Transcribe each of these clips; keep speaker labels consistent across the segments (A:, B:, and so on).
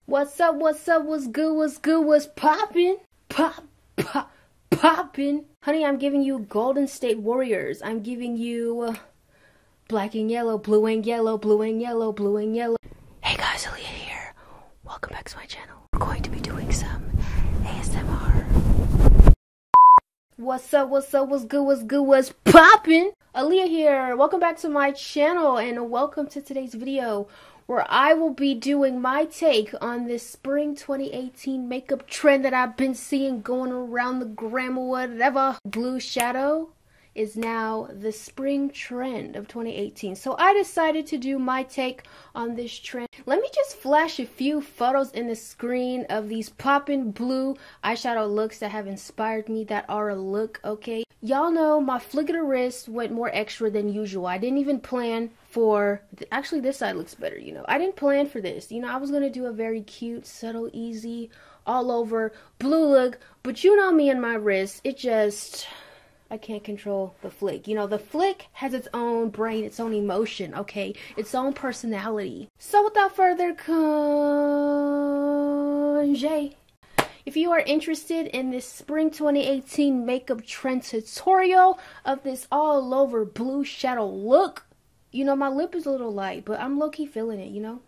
A: What's up, what's up, what's good, what's poppin'? Poppin'. Honey, I'm giving you Golden State Warriors. I'm giving you black and yellow, blue and yellow, blue and yellow, blue and yellow. Hey guys, Aaliyah here. Welcome back to my channel. We're going to be doing some ASMR. What's up, what's good, what's poppin'? Aaliyah here. Welcome back to my channel and welcome to today's video, where I will be doing my take on this spring 2018 makeup trend that I've been seeing going around the gram or whatever. Blue shadow is now the spring trend of 2018. So I decided to do my take on this trend. Let me just flash a few photos in the screen of these poppin' blue eyeshadow looks that have inspired me, that are a look, okay? Y'all know my flick of the wrist went more extra than usual. I didn't even plan for, actually this side looks better, you know. I didn't plan for this. You know, I was gonna do a very cute, subtle, easy, all over blue look, but you know me and my wrist, it just, I can't control the flick. You know, the flick has its own brain, its own emotion, okay? Its own personality. So without further congé, if you are interested in this spring 2018 makeup trend tutorial of this all over blue shadow look, you know, my lip is a little light, but I'm low-key feeling it, you know?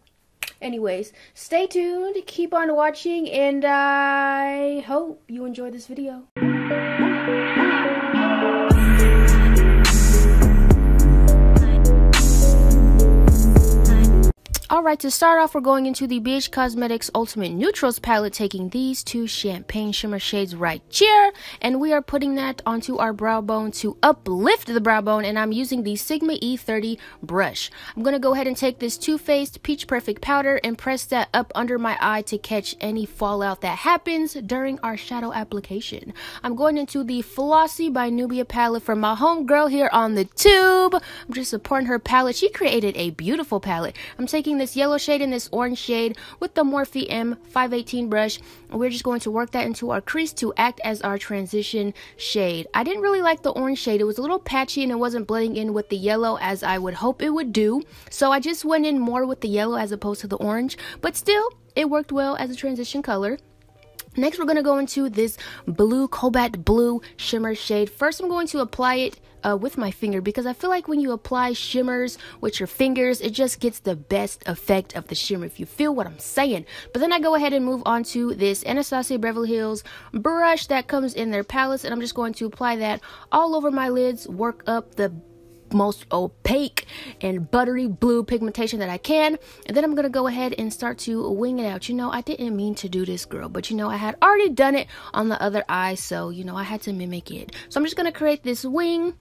A: Anyways, stay tuned, keep on watching, and I hope you enjoy this video. Alright, to start off, we're going into the BH Cosmetics Ultimate Neutrals palette, taking these two champagne shimmer shades right here, and we are putting that onto our brow bone to uplift the brow bone, and I'm using the Sigma E30 brush. I'm going to go ahead and take this Too Faced Peach Perfect powder and press that up under my eye to catch any fallout that happens during our shadow application. I'm going into the Flossy by Nubia palette from my homegirl here on the tube. I'm just supporting her palette. She created a beautiful palette. I'm taking this yellow shade and this orange shade with the Morphe M518 brush, and we're just going to work that into our crease to act as our transition shade. I didn't really like the orange shade. It was a little patchy and it wasn't blending in with the yellow as I would hope it would do, so I just went in more with the yellow as opposed to the orange, but still it worked well as a transition color. Next, we're going to go into this blue cobalt blue shimmer shade. First, I'm going to apply it with my finger, because I feel like when you apply shimmers with your fingers, it just gets the best effect of the shimmer, if you feel what I'm saying. But then I go ahead and move on to this Anastasia Beverly Hills brush that comes in their palettes, and I'm just going to apply that all over my lids, work up the most opaque and buttery blue pigmentation that I can, and then I'm gonna go ahead and start to wing it out. You know, I didn't mean to do this, girl, but you know, I had already done it on the other eye, so you know, I had to mimic it. So I'm just gonna create this wing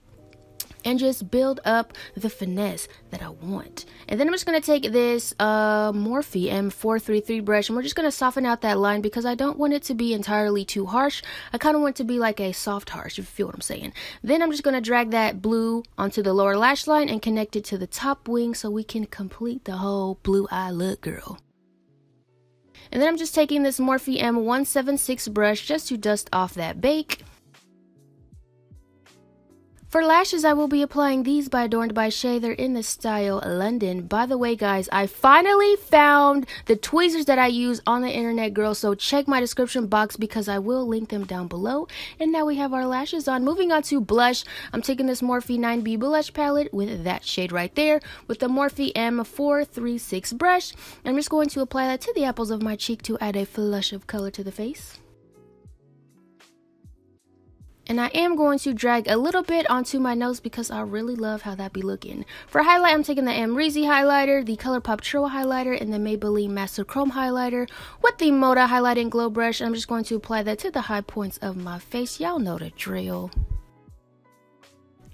A: and just build up the finesse that I want. And then I'm just going to take this Morphe M433 brush, and we're just going to soften out that line, because I don't want it to be entirely too harsh. I kind of want it to be like a soft harsh, if you feel what I'm saying. Then I'm just going to drag that blue onto the lower lash line and connect it to the top wing so we can complete the whole blue eye look, girl. And then I'm just taking this Morphe M176 brush just to dust off that bake. For lashes, I will be applying these by Adorned by Shay. They're in the style London. By the way, guys, I finally found the tweezers that I use on the internet, girl, so check my description box because I will link them down below. And now we have our lashes on. Moving on to blush, I'm taking this Morphe 9B blush palette with that shade right there with the Morphe M436 brush. I'm just going to apply that to the apples of my cheek to add a flush of color to the face. And I am going to drag a little bit onto my nose because I really love how that be looking. For highlight, I'm taking the Amrezy highlighter, the ColourPop Trio highlighter, and the Maybelline Master Chrome highlighter with the Moda Highlighting Glow brush. I'm just going to apply that to the high points of my face. Y'all know the drill.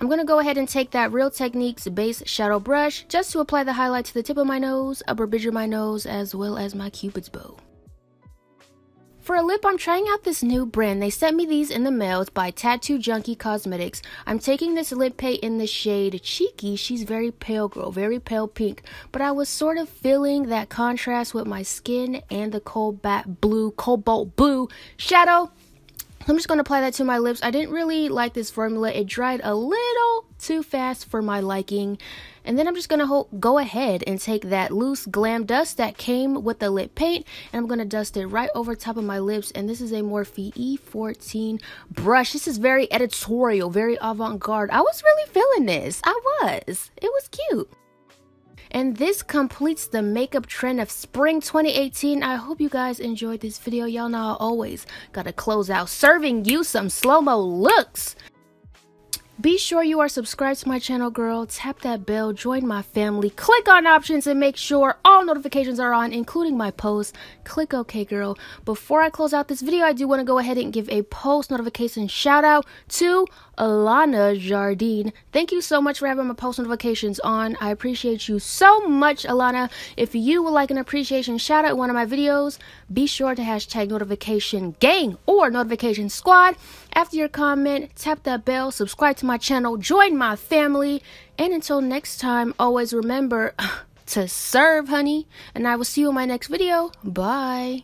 A: I'm going to go ahead and take that Real Techniques base shadow brush just to apply the highlight to the tip of my nose, upper bridge of my nose, as well as my Cupid's bow. For a lip, I'm trying out this new brand. They sent me these in the mail. It's by Tattoo Junkie Cosmetics. I'm taking this lip paint in the shade Cheeky. She's very pale, girl, very pale pink. But I was sort of feeling that contrast with my skin and the cobalt blue shadow. I'm just going to apply that to my lips. I didn't really like this formula. It dried a little too fast for my liking. And then I'm just going to go ahead and take that loose glam dust that came with the lip paint, and I'm going to dust it right over top of my lips. And this is a Morphe E14 brush. This is very editorial, very avant-garde. I was really feeling this. It was cute. And this completes the makeup trend of spring 2018. I hope you guys enjoyed this video. Y'all know I always gotta close out serving you some slow-mo looks. Be sure you are subscribed to my channel, girl. Tap that bell, join my family, click on options, and make sure all notifications are on, including my posts. Click OK, girl. Before I close out this video, I do want to go ahead and give a post notification shout out to Alana Jardine. Thank you so much for having my post notifications on. I appreciate you so much, Alana. If you would like an appreciation shout out in one of my videos, be sure to hashtag notification gang or notification squad. After your comment, tap that bell, subscribe to my channel, join my family, and until next time, always remember to serve, honey, and I will see you in my next video. Bye.